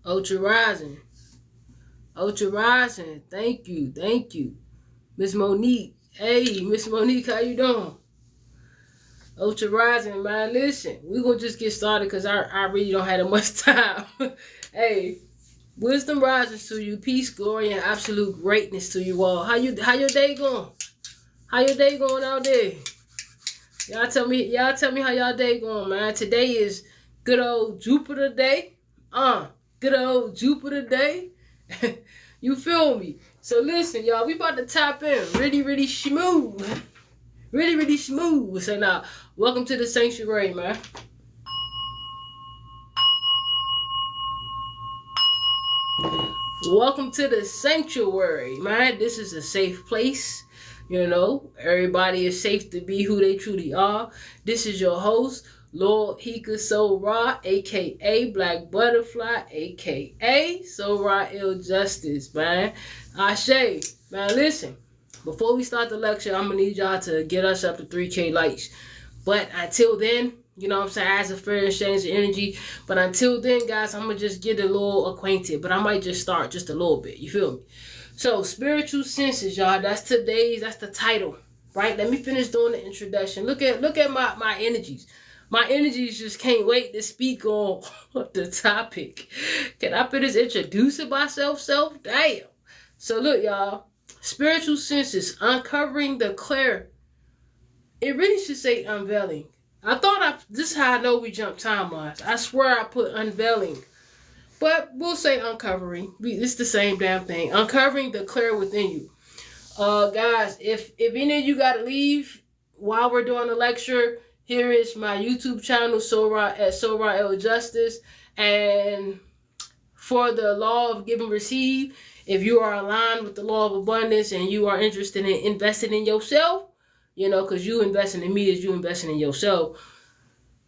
Ultra Rising. Ultra Rising. Thank you. Thank you. Miss Monique. Hey, Miss Monique, how you doing? Ultra Rising, man. Listen, we gonna just get started because I really don't have that much time. Hey, wisdom rises to you, peace, glory, and absolute greatness to you all. How your day going? How your day going out there? Y'all tell me how y'all day going, man. Today is good old Jupiter day. Good old Jupiter day. You feel me? So listen, y'all, we about to tap in really smooth. Really smooth. So now, welcome to the sanctuary, man. Welcome to the sanctuary, man. This is a safe place. You know, everybody is safe to be who they truly are. This is your host, Lord Hika Soul Ra, aka Black Butterfly, aka Soul Ra Ill Justice, man. Ashe, man, listen. Before we start the lecture, I'm gonna need y'all to get us up to 3K likes. But until then, you know what I'm saying, as a fair exchange of energy. But until then, guys, I'm gonna just get a little acquainted. But I might just start just a little bit. You feel me? So, spiritual senses, y'all. That's the title. Right? Let me finish doing the introduction. Look at my energies. My energies just can't wait to speak on the topic. Can I finish introducing myself? Damn. So look, y'all. Spiritual senses, uncovering the clear. It really should say unveiling. This is how I know we jump timelines. I swear I put unveiling. But we'll say uncovering. It's the same damn thing. Uncovering the clear within you. Guys, if any of you gotta leave while we're doing the lecture, here is my YouTube channel, Sora at Sora L Justice. And for the law of give and receive, if you are aligned with the law of abundance and you are interested in investing in yourself, you know, because you investing in me is you investing in yourself,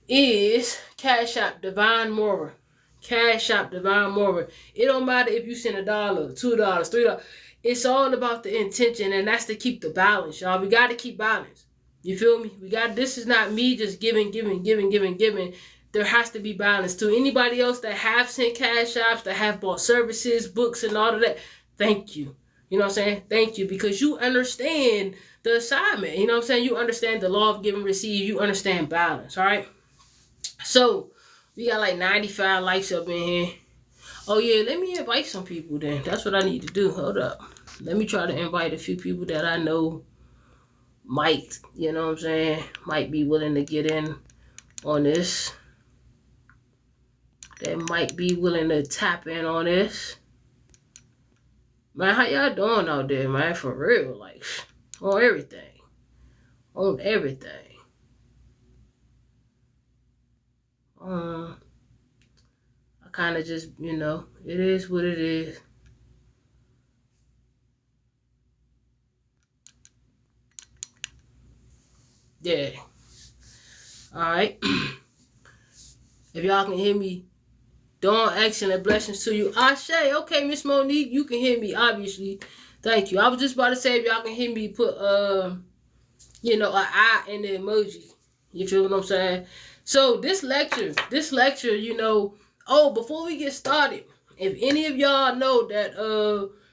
is Cash App divinemoira. Cash App divinemoira. It don't matter if you send $1, $2, $3. It's all about the intention, and that's to keep the balance, y'all. We got to keep balance. You feel me? This is not me just giving. There has to be balance. To anybody else that have sent cash apps, that have bought services, books, and all of that, thank you. You know what I'm saying? Thank you, because you understand the assignment. You know what I'm saying? You understand the law of give and receive. You understand balance, all right? So, we got like 95 likes up in here. Oh, yeah, let me invite some people then. That's what I need to do. Hold up. Let me try to invite a few people that I know might, you know what I'm saying, might be willing to get in on this. That might be willing to tap in on this. Man, how y'all doing out there, man? For real, like, on everything. On everything. I kind of just, you know, it is what it is. Yeah. Alright. If y'all can hear me, dawn, excellent blessings to you. Ashe, okay, Miss Monique, you can hear me, obviously. Thank you. I was just about to say, if y'all can hear me, put, you know, an eye in the emoji. You feel what I'm saying? So, this lecture, you know, before we get started, if any of y'all know that,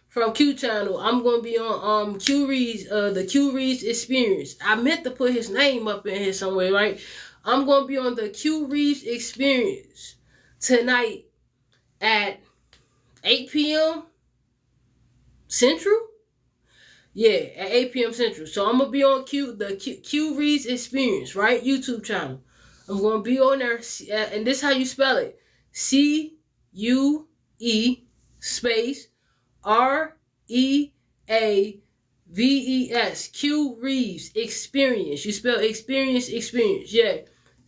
from Q Channel, I'm going to be on, Q Reed's, the Q Reed's Experience. I meant to put his name up in here somewhere, right? I'm going to be on the Q Reed's Experience tonight at 8 p.m. Central. Yeah, at 8 p.m. Central. So I'm going to be on Q Reed's Experience, right? YouTube channel. I'm going to be on there, and this is how you spell it. CUE space REAVES. Q Reeves Experience. You spell experience. Yeah.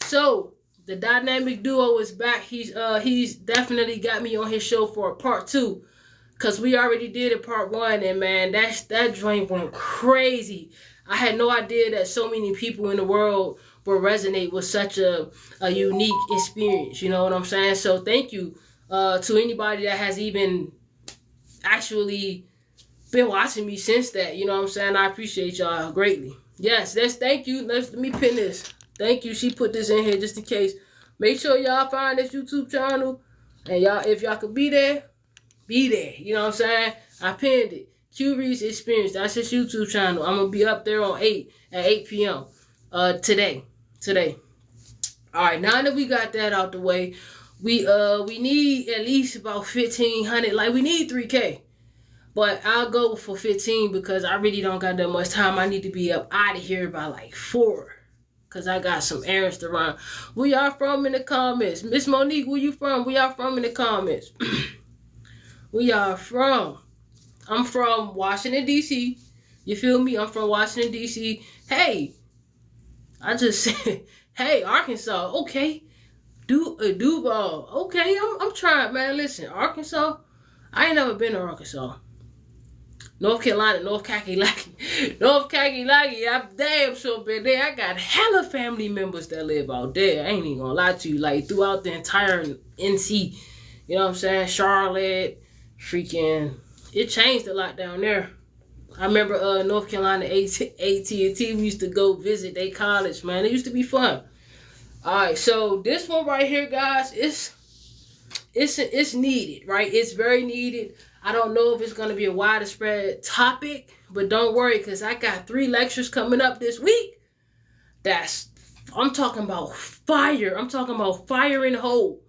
So the dynamic duo is back. He's definitely got me on his show for a part 2. Cause we already did a part 1, and man, that joint went crazy. I had no idea that so many people in the world will resonate with such a unique experience. You know what I'm saying? So thank you to anybody that has even actually been watching me since that. You know what I'm saying? I appreciate y'all greatly. Yes, thank you. Let me pin this. Thank you. She put this in here just in case. Make sure y'all find this YouTube channel. And y'all, if y'all could be there, be there. You know what I'm saying? I pinned it. Q Reese Experience. That's his YouTube channel. I'm gonna be up there on 8 p.m. Today. All right, now that we got that out the way, we need at least about 1,500. Like, we need 3K. But I'll go for 15 because I really don't got that much time. I need to be up out of here by like 4. Because I got some errands to run. Where y'all from in the comments? Miss Monique, where you from? Where y'all from in the comments? Where y'all from? I'm from Washington, D.C. You feel me? I'm from Washington, D.C. Hey, I just said, hey, Arkansas. Okay. Duval. Okay, I'm trying, man. Listen, Arkansas. I ain't never been to Arkansas. North Carolina, North Kakalaki. I'm damn sure been there. I got hella family members that live out there. I ain't even gonna lie to you. Like, throughout the entire NC. You know what I'm saying? Charlotte. Freaking. It changed a lot down there. I remember North Carolina AT&T. We used to go visit their college, man. It used to be fun. Alright, so this one right here, guys, it's needed, right? It's very needed. I don't know if it's going to be a widespread topic, but don't worry, because I got 3 lectures coming up this week. I'm talking about fire. I'm talking about fire and hope.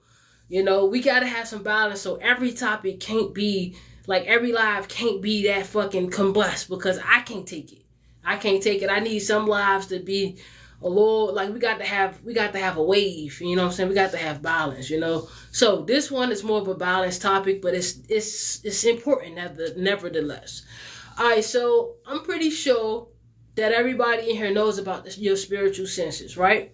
You know, we got to have some balance, so every topic can't be, like, every live can't be that fucking combust, because I can't take it. I need some lives to be a little, like, we got to have a wave, you know what I'm saying? We got to have balance, you know? So this one is more of a balanced topic, but it's important nevertheless. All right, so I'm pretty sure that everybody in here knows about your spiritual senses, right?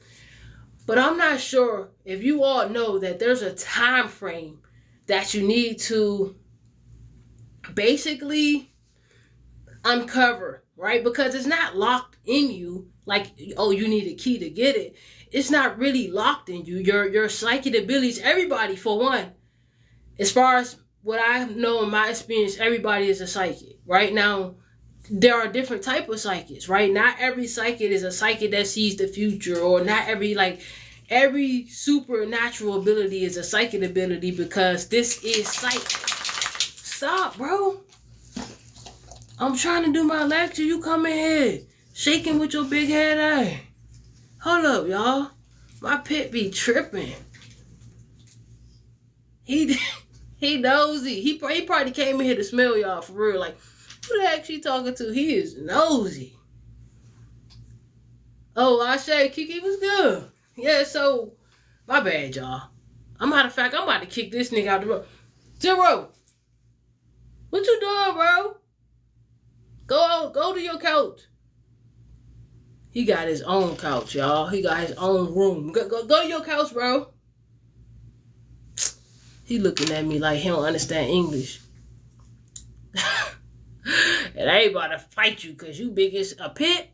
But I'm not sure if you all know that there's a time frame that you need to basically uncover, right? Because it's not locked in you. Like, oh, you need a key to get it. It's not really locked in you. Your psychic abilities, everybody, for one, as far as what I know in my experience, everybody is a psychic. Right now, there are different type of psychics, right? Not every psychic is a psychic that sees the future, or not every supernatural ability is a psychic ability, because this is psychic. Stop, bro. I'm trying to do my lecture. You come in here shaking with your big head, eh? Hold up, y'all. My pit be tripping. He nosy. He probably came in here to smell y'all for real. Like, who the heck she talking to? He is nosy. Oh, Ashe, Kiki was good. Yeah, so, my bad, y'all. Matter of fact, I'm about to kick this nigga out the room. Zero. What you doing, bro? Go to your couch. He got his own couch, y'all. He got his own room. Go to your couch, bro. He looking at me like he don't understand English. And I ain't about to fight you because you big as a pit.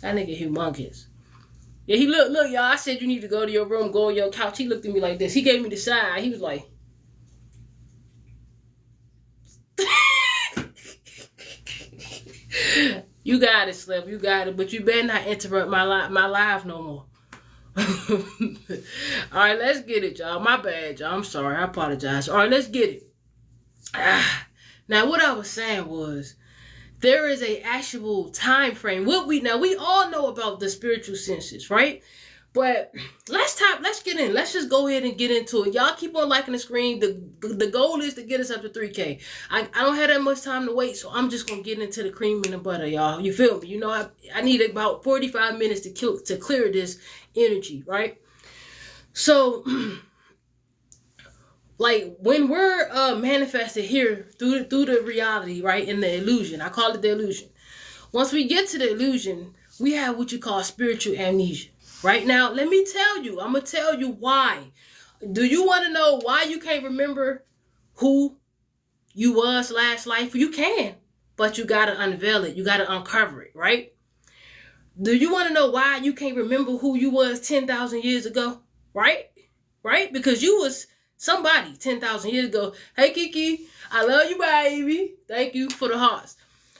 That nigga humongous. Yeah, he look, y'all. I said you need to go to your room, go on your couch. He looked at me like this. He gave me the side. He was like, you got it, Slim. You got it. But you better not interrupt my live no more. All right, let's get it, y'all. My bad, y'all. I'm sorry. I apologize. All right, let's get it. Now, what I was saying was, there is a actual time frame. We all know about the spiritual senses, right? But let's get in. Let's just go ahead and get into it. Y'all keep on liking the screen. The goal is to get us up to 3K. I don't have that much time to wait, so I'm just gonna get into the cream and the butter, y'all. You feel me? You know, I need about 45 minutes to clear this energy, right? So, like, when we're manifested here through the reality, right, in the illusion, I call it the illusion. Once we get to the illusion, we have what you call spiritual amnesia. Right now, let me tell you. I'm going to tell you why. Do you want to know why you can't remember who you was last life? You can, but you got to unveil it. You got to uncover it, right? Do you want to know why you can't remember who you was 10,000 years ago? Right? Right? Because you was somebody 10,000 years ago. Hey, Kiki, I love you, baby. Thank you for the hearts.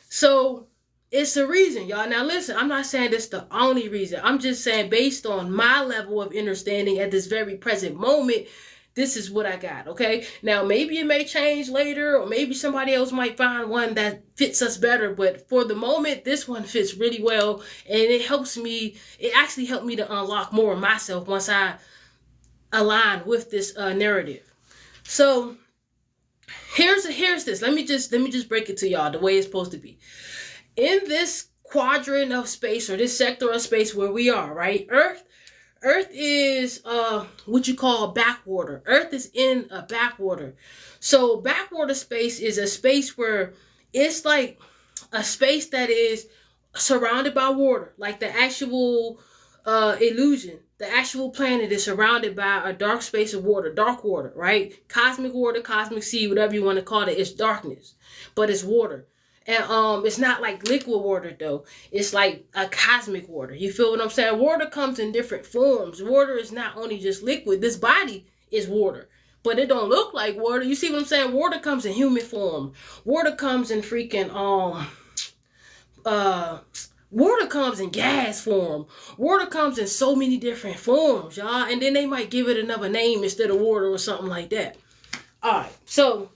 So, it's a reason, y'all. Now, listen, I'm not saying this the only reason. I'm just saying, based on my level of understanding at this very present moment, this is what I got, okay? Now, maybe it may change later, or maybe somebody else might find one that fits us better, but for the moment, this one fits really well, and it actually helped me to unlock more of myself once I align with this narrative. So, here's this. Let me just break it to y'all the way it's supposed to be. In this quadrant of space, or this sector of space where we are, right? Earth is what you call backwater. Earth is in a backwater. So backwater space is a space where it's like a space that is surrounded by water, like the actual illusion. The actual planet is surrounded by a dark space of water, dark water, right? Cosmic water, cosmic sea, whatever you want to call it. It's darkness, but it's water. And it's not like liquid water though. It's like a cosmic water. You feel what I'm saying? Water comes in different forms. Water is not only just liquid. This body is water, but it don't look like water. You see what I'm saying? Water comes in human form. Water comes in freaking water comes in gas form. Water comes in so many different forms, y'all. And then they might give it another name instead of water or something like that. All right. So,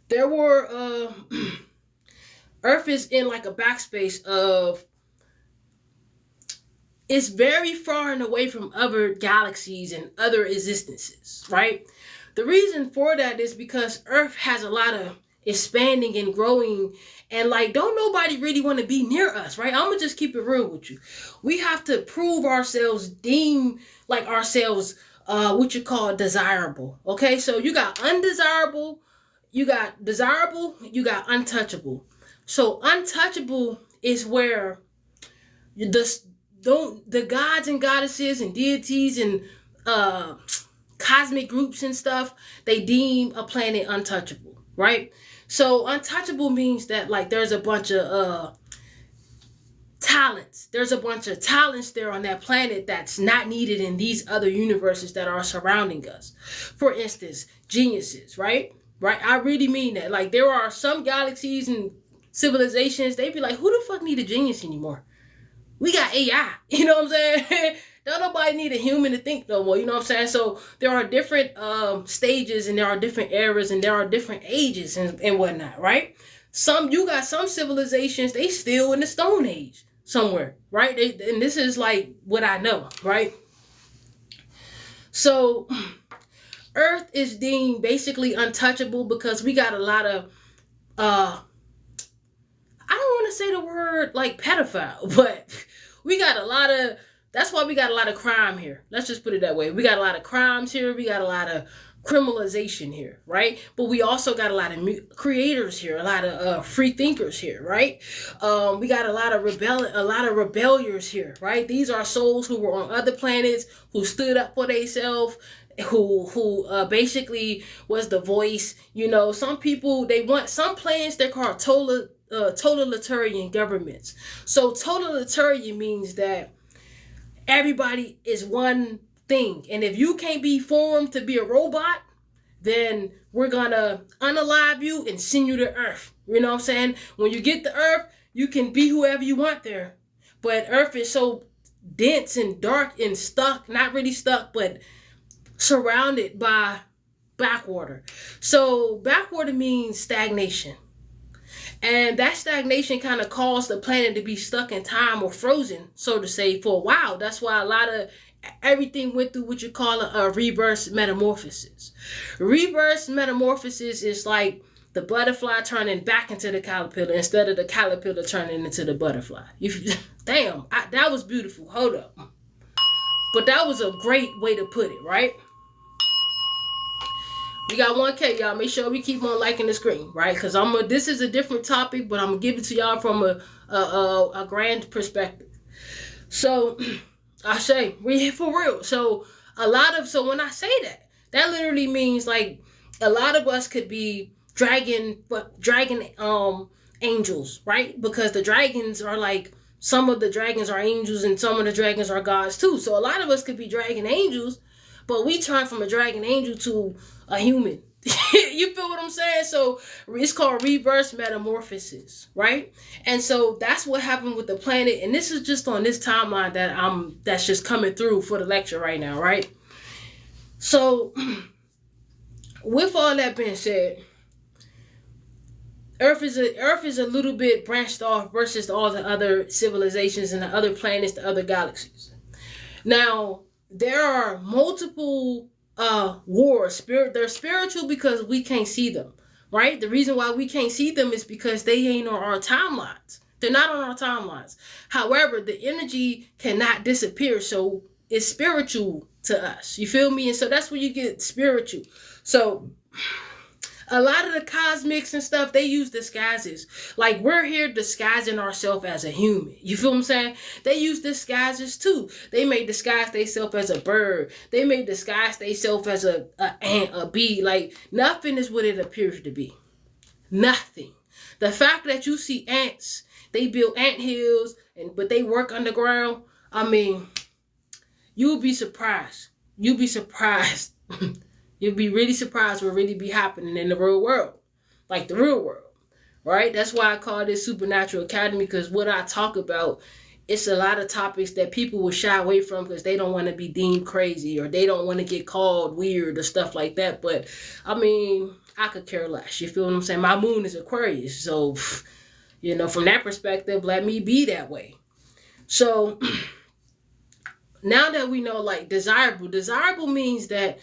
there were, Earth is in like a backspace of, it's very far and away from other galaxies and other existences, right? The reason for that is because Earth has a lot of expanding and growing, and like, don't nobody really want to be near us, right? I'm gonna just keep it real with you. We have to prove ourselves, deem like ourselves, what you call desirable, okay? So you got undesirable, you got desirable, you got untouchable. So untouchable is where the gods and goddesses and deities and cosmic groups and stuff, they deem a planet untouchable, right? So untouchable means that like there's a bunch of talents. There's a bunch of talents there on that planet that's not needed in these other universes that are surrounding us. For instance, geniuses, right? Right? I really mean that. Like, there are some galaxies and civilizations, they be like, who the fuck need a genius anymore? We got AI. You know what I'm saying? Don't nobody need a human to think no more. You know what I'm saying? So there are different stages, and there are different eras, and there are different ages and whatnot, right? You got some civilizations, they still in the Stone Age somewhere, right? And this is like what I know, right? So Earth is deemed basically untouchable because we got a lot of, I don't want to say the word like pedophile, but we got a lot of, that's why we got a lot of crime here. Let's just put it that way. We got a lot of crimes here. We got a lot of criminalization here, right? But we also got a lot of creators here, a lot of free thinkers here, right? We got a lot of rebelliers here, right? These are souls who were on other planets, who stood up for themselves, who basically was the voice. You know, some people, some planets, they're called totalitarian governments. So totalitarian means that everybody is one thing, and if you can't be formed to be a robot, then we're gonna unalive you and send you to Earth. You know what I'm saying? When you get to Earth, you can be whoever you want there, but Earth is so dense and dark and stuck, not really stuck, but surrounded by backwater. So backwater means stagnation. And that stagnation kind of caused the planet to be stuck in time, or frozen, so to say, for a while. That's why a lot of everything went through what you call a reverse metamorphosis. Reverse metamorphosis is like the butterfly turning back into the caterpillar instead of the caterpillar turning into the butterfly. Damn, that was beautiful. Hold up. But that was a great way to put it, right? We got 1K, y'all. Make sure we keep on liking the screen, right? Because this is a different topic, but I'm going to give it to y'all from a grand perspective. So, I say, we're here for real. So, when I say that literally means, like, a lot of us could be dragon angels, right? Because the dragons are like, some of the dragons are angels and some of the dragons are gods too. So, a lot of us could be dragon angels, but we turn from a dragon angel to a human. You feel what I'm saying? So it's called reverse metamorphosis, right? And so that's what happened with the planet. And this is just on this timeline that's just coming through for the lecture right now, right? So, with all that being said, Earth is a little bit branched off versus all the other civilizations and the other planets, the other galaxies. Now, there are multiple wars. They're spiritual because we can't see them, right? The reason why we can't see them is because they ain't on our timelines. They're not on our timelines. However, the energy cannot disappear, so it's spiritual to us. You feel me? And so that's where you get spiritual. So a lot of the cosmics and stuff, they use disguises. Like, we're here disguising ourselves as a human. You feel what I'm saying? They use disguises too. They may disguise themselves as a bird. They may disguise themselves as a ant, a bee. Like, nothing is what it appears to be. Nothing. The fact that you see ants, they build ant hills, but they work underground. I mean, you'll be surprised. You'll be surprised. You'll be really surprised what really be happening in the real world. Like the real world, right? That's why I call this Supernatural Academy, because what I talk about, it's a lot of topics that people will shy away from because they don't want to be deemed crazy or they don't want to get called weird or stuff like that. But, I mean, I could care less. You feel what I'm saying? My moon is Aquarius. So, you know, from that perspective, let me be that way. So, now that we know, like, desirable means that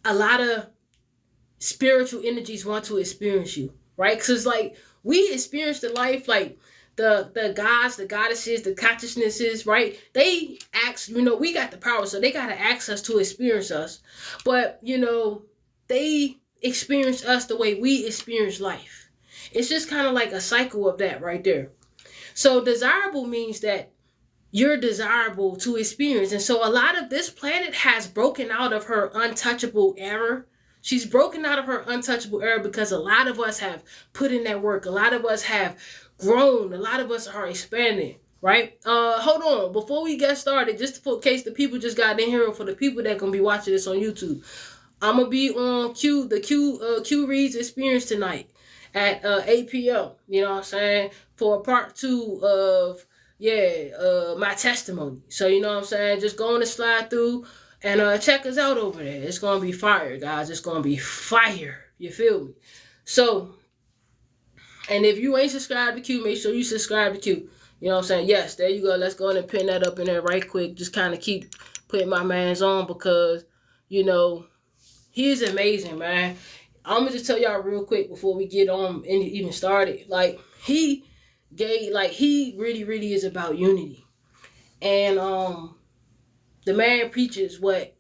a lot of spiritual energies want to experience you, right? Because, like, we experience the life, like, the gods, the goddesses, the consciousnesses, right? They ask, you know, we got the power, so they got to ask us to experience us. But, you know, they experience us the way we experience life. It's just kind of like a cycle of that right there. So desirable means that you're desirable to experience. And so a lot of this planet has broken out of her untouchable era. She's broken out of her untouchable era because a lot of us have put in that work. A lot of us have grown. A lot of us are expanding, right? Hold on. Before we get started, just in case the people just got in here, or for the people that going to be watching this on YouTube, I'm going to be on Q Reads Experience tonight at 8 p.m. You know what I'm saying? For part 2 of my testimony. So, you know what I'm saying? Just go on and slide through and check us out over there. It's going to be fire, guys. It's going to be fire. You feel me? So, and if you ain't subscribed to Q, make sure you subscribe to Q. You know what I'm saying? Yes, there you go. Let's go ahead and pin that up in there right quick. Just kind of keep putting my mans on because, you know, he's amazing, man. I'm going to just tell y'all real quick before we get on and even started. Like, he really, really is about unity. And the man preaches what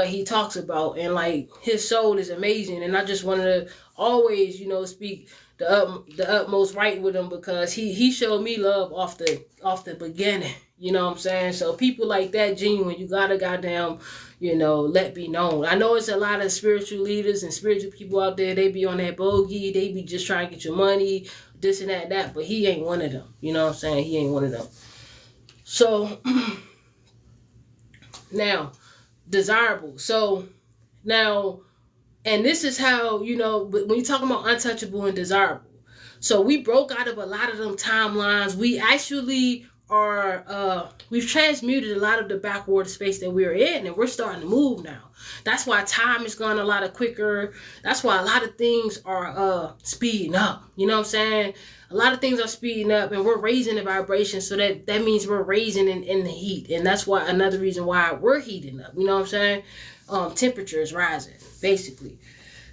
he talks about, and like his soul is amazing. And I just wanted to always, you know, speak the utmost right with him because he showed me love off the beginning. You know what I'm saying? So people like that, genuine, you gotta goddamn, you know, let be known. I know it's a lot of spiritual leaders and spiritual people out there. They be on that bogey. They be just trying to get your money, this and that. But he ain't one of them. You know what I'm saying? He ain't one of them. So, now, desirable. So, now, and this is how, you know, when you talk about untouchable and desirable. So, we broke out of a lot of them timelines. We actually we've transmuted a lot of the backward space that we're in, and we're starting to move now. That's why time is going a lot quicker. That's why a lot of things are speeding up. You know what I'm saying? A lot of things are speeding up, and we're raising the vibration, so that means we're raising in the heat. And that's why another reason why we're heating up. You know what I'm saying? Temperature is rising, basically.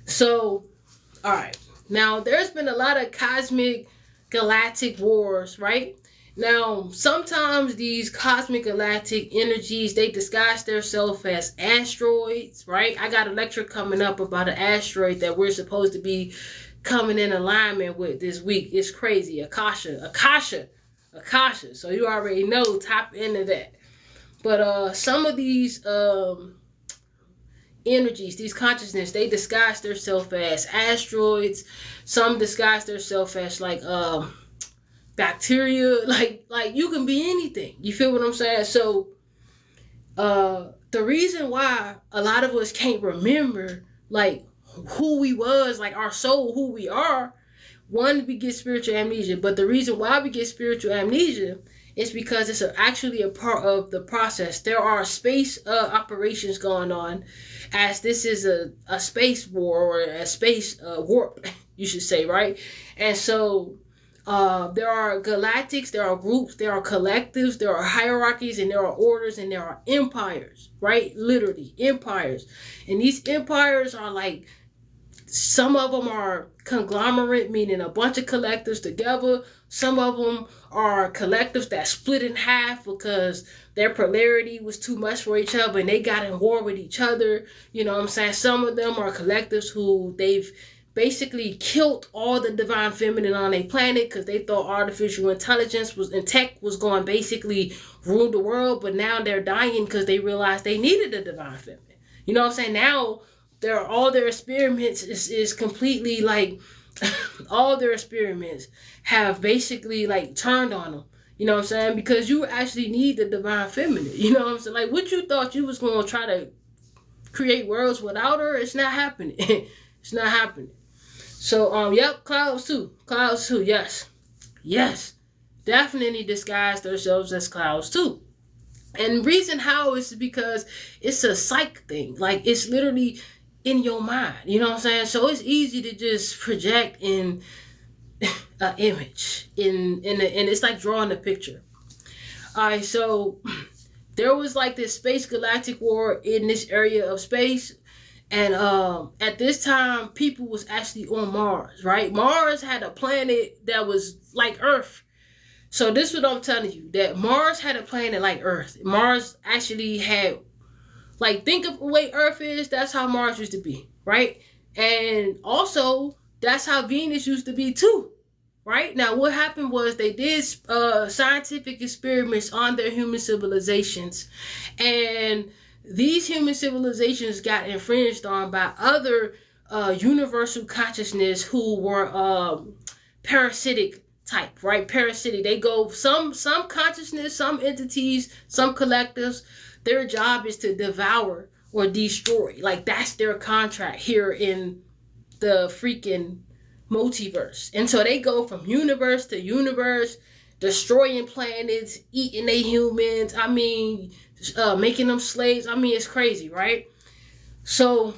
So, all right. Now, there's been a lot of cosmic galactic wars, right? Now, sometimes these cosmic galactic energies, they disguise themselves as asteroids, right? I got a lecture coming up about an asteroid that we're supposed to be coming in alignment with this week. It's crazy. Akasha. So you already know, tap into that. But some of these energies, these consciousness, they disguise themselves as asteroids. Some disguise themselves as like bacteria, like you can be anything. You feel what I'm saying? So the reason why a lot of us can't remember like who we was, like our soul, who we are, one, we get spiritual amnesia. But the reason why we get spiritual amnesia It's because it's actually a part of the process. There are space operations going on, as this is a space war or a space warp, you should say, right? And so there are galactics, there are groups, there are collectives, there are hierarchies, and there are orders, and there are empires, right? Literally, empires. And these empires are like, some of them are conglomerate, meaning a bunch of collectives together. Some of them are collectives that split in half because their polarity was too much for each other and they got in war with each other. You know what I'm saying? Some of them are collectives who they've basically killed all the divine feminine on their planet because they thought artificial intelligence and tech was going to basically rule the world, but now they're dying because they realized they needed the divine feminine. You know what I'm saying? Now all their experiments is completely like all their experiments have basically like turned on them. You know what I'm saying? Because you actually need the divine feminine. You know what I'm saying? Like, what you thought you was going to try to create worlds without her, it's not happening. It's not happening. So, yep, clouds too. Clouds too, yes. Yes. Definitely disguise themselves as clouds too. And reason how is because it's a psych thing. Like, it's literally in your mind. You know what I'm saying? So it's easy to just project in an image. And it's like drawing a picture. Alright, so there was like this space galactic war in this area of space. And at this time, people was actually on Mars, right? Mars had a planet that was like Earth. So this is what I'm telling you, that Mars had a planet like Earth. Mars actually had, like, think of the way Earth is, that's how Mars used to be, right? And also, that's how Venus used to be too, right? Now, what happened was they did scientific experiments on their human civilizations. And these human civilizations got infringed on by other universal consciousness who were parasitic type, right? Parasitic. They go some consciousness, some entities, some collectives. Their job is to devour or destroy. Like, that's their contract here in the freaking multiverse. And so they go from universe to universe, destroying planets, eating their humans. I mean, making them slaves. I mean, it's crazy, right? So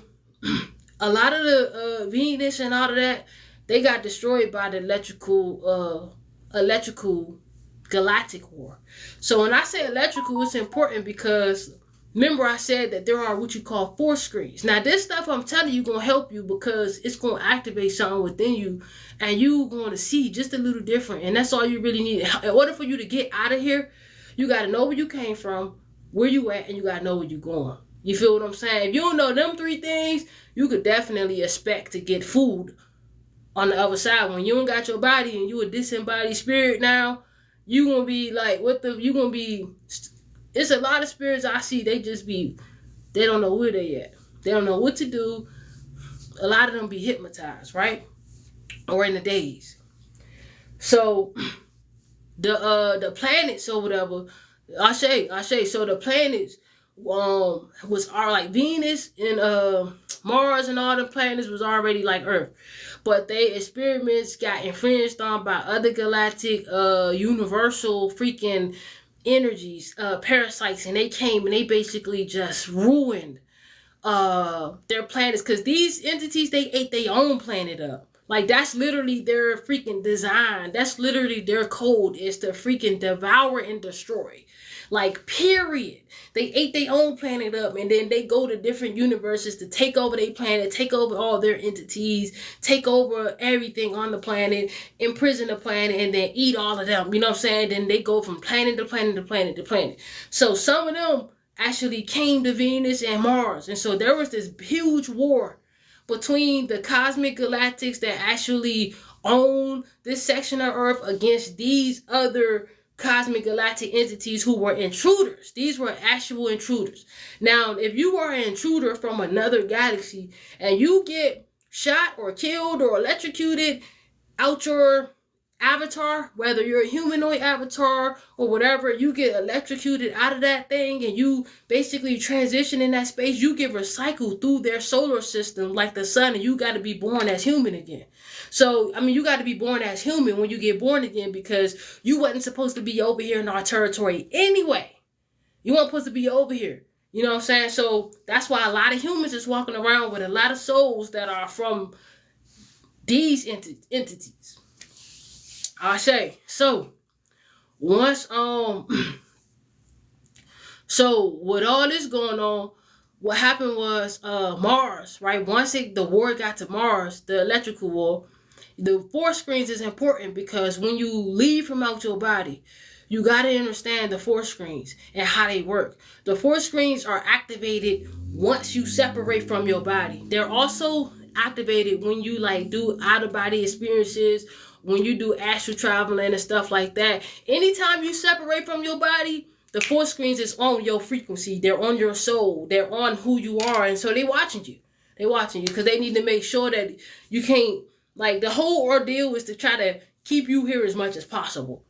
a lot of the Venus and all of that, they got destroyed by the electrical galactic war. So when I say electrical, it's important because remember I said that there are what you call force screens. Now this stuff I'm telling you gonna help you because it's gonna activate something within you and you going to see just a little different. And that's all you really need. In order for you to get out of here, you got to know where you came from, where you at, and you got to know where you going. You feel what I'm saying? If you don't know them three things, you could definitely expect to get food on the other side. When you don't got your body and you a disembodied spirit now, you gonna be like, it's a lot of spirits I see, they don't know where they at. They don't know what to do. A lot of them be hypnotized, right? Or in the daze. So the planets or whatever, I say, so the planets are like Venus and Mars and all the planets was already like Earth. But they experiments got infringed on by other galactic universal freaking energies, parasites, and they came and they basically just ruined their planets because these entities, they ate their own planet up. Like, that's literally their freaking design. That's literally their code, is to freaking devour and destroy. Like, period. They ate their own planet up, and then they go to different universes to take over their planet, take over all their entities, take over everything on the planet, imprison the planet, and then eat all of them. You know what I'm saying? Then they go from planet to planet to planet to planet. So some of them actually came to Venus and Mars. And so there was this huge war between the cosmic galactics that actually own this section of Earth against these other cosmic galactic entities who were intruders. These were actual intruders. Now, if you are an intruder from another galaxy and you get shot or killed or electrocuted out your avatar, whether you're a humanoid avatar or whatever, you get electrocuted out of that thing and you basically transition in that space. You get recycled through their solar system like the sun, and you got to be born as human again. So, I mean, you got to be born as human when you get born again, because you wasn't supposed to be over here in our territory anyway. You weren't supposed to be over here. You know what I'm saying? So that's why a lot of humans is walking around with a lot of souls that are from these entities. I say. So once so with all this going on, what happened was Mars, right? Once the war got to Mars, the electrical war, the force screens is important, because when you leave from out your body, you got to understand the force screens and how they work. The force screens are activated once you separate from your body. They're also activated when you like do out of body experiences, when you do astral traveling and stuff like that. Anytime you separate from your body, the force screens is on your frequency. They're on your soul. They're on who you are. And so they watching you. They watching you because they need to make sure that you can't, like, the whole ordeal is to try to keep you here as much as possible.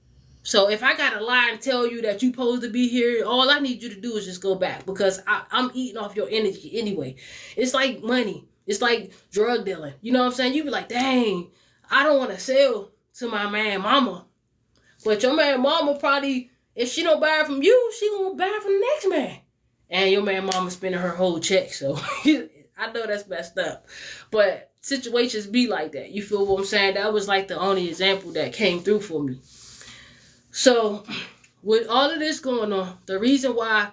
So if I got to lie and tell you that you're supposed to be here, all I need you to do is just go back, because I'm eating off your energy anyway. It's like money. It's like drug dealing. You know what I'm saying? You be like, dang, I don't want to sell to my man mama. But your man mama probably, if she don't buy it from you, she gonna buy it from the next man. And your man mama spending her whole check. So I know that's messed up. But situations be like that. You feel what I'm saying? That was like the only example that came through for me. So with all of this going on, the reason why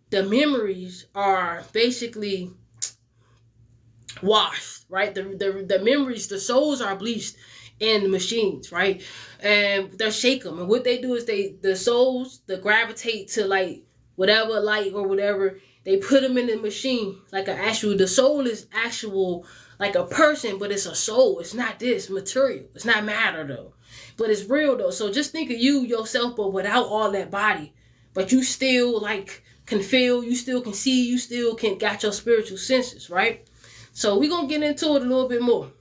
the memories are basically washed, right? The memories, the souls are bleached in the machines, right? And they shake them. And what they do is the souls, they gravitate to like whatever light or whatever. They put them in the machine like an actual, the soul is actual, like a person, but it's a soul. It's not this material. It's not matter though. But it's real though. So just think of you yourself, but without all that body. But you still like can feel, you still can see, you still can got your spiritual senses, right? So we're going to get into it a little bit more.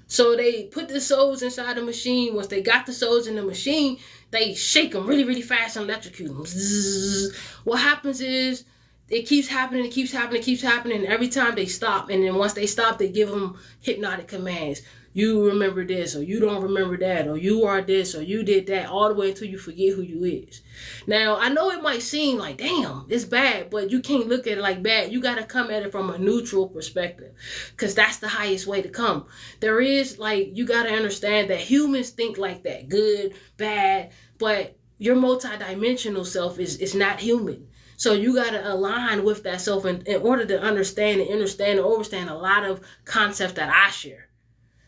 So they put the souls inside the machine. Once they got the souls in the machine, they shake them really, really fast and electrocute them. Zzz. What happens is it keeps happening, it keeps happening, it keeps happening. Every time they stop. And then once they stop, they give them hypnotic commands. You remember this, or you don't remember that, or you are this, or you did that, all the way until you forget who you is. Now, I know it might seem like, damn, it's bad, but you can't look at it like bad. You got to come at it from a neutral perspective, because that's the highest way to come. There is, like, you got to understand that humans think like that, good, bad, but your multidimensional self is not human. So you got to align with that self in order to understand and understand and overstand a lot of concepts that I share.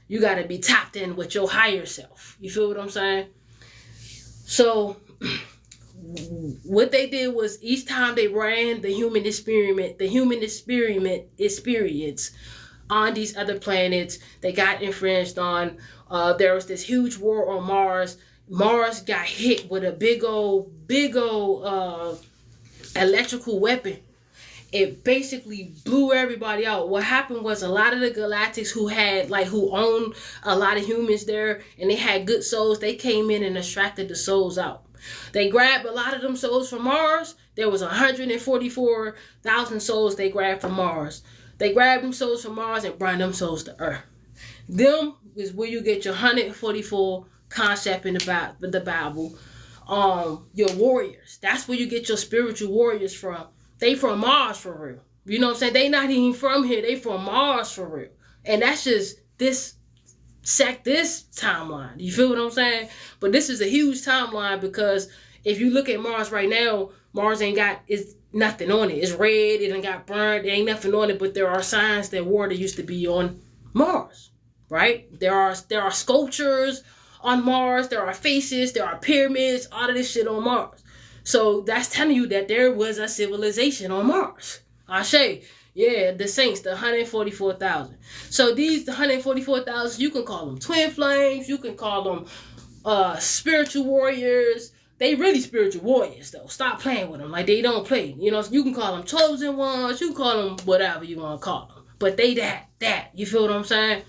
You got to be tapped in with your higher self. You feel what I'm saying? So what they did was each time they ran the human experience on these other planets, they got infringed on. There was this huge war on Mars. Mars got hit with a big old electrical weapon. It basically blew everybody out. What happened was a lot of the galactics who owned a lot of humans there, and they had good souls, they came in and extracted the souls out. They grabbed a lot of them souls from Mars. There was 144,000 souls they grabbed from Mars. They grabbed them souls from Mars and brought them souls to Earth. Them is where you get your 144 concept in the Bible. Your warriors. That's where you get your spiritual warriors from. They from Mars for real. You know what I'm saying? They not even from here. They from Mars for real. And that's just this timeline. You feel what I'm saying? But this is a huge timeline, because if you look at Mars right now, Mars it's nothing on it. It's red. It ain't got burned. There ain't nothing on it. But there are signs that water used to be on Mars, right? There are sculptures on Mars. There are faces. There are pyramids. All of this shit on Mars. So that's telling you that there was a civilization on Mars. Ashe. Yeah, the saints, the 144,000. So these 144,000, you can call them twin flames. You can call them spiritual warriors. They really spiritual warriors, though. Stop playing with them like they don't play. You know, you can call them chosen ones. You can call them whatever you want to call them. But they that. You feel what I'm saying?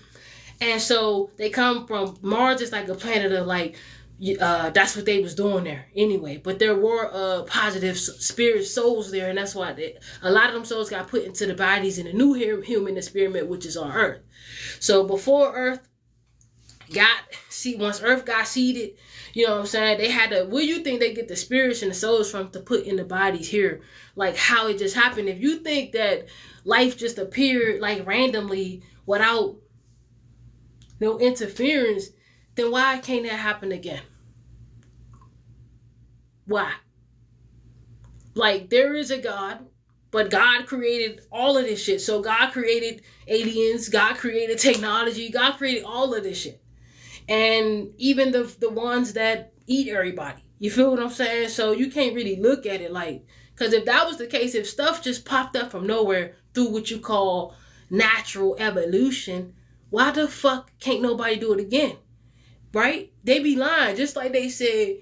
And so they come from Mars. Is like a planet of like, that's what they was doing there anyway. But there were positive spirit souls there, and that's why a lot of them souls got put into the bodies in the new human experiment, which is on Earth. So before Earth once Earth got seeded, you know what I'm saying, they had to, where you think they get the spirits and the souls from to put in the bodies here? Like how it just happened. If you think that life just appeared like randomly without no interference, then why can't that happen again? Why? Like, there is a God, but God created all of this shit. So God created aliens, God created technology, God created all of this shit. And even the ones that eat everybody. You feel what I'm saying? So you can't really look at it like, because if that was the case, if stuff just popped up from nowhere through what you call natural evolution, why the fuck can't nobody do it again? Right? They be lying. Just like they said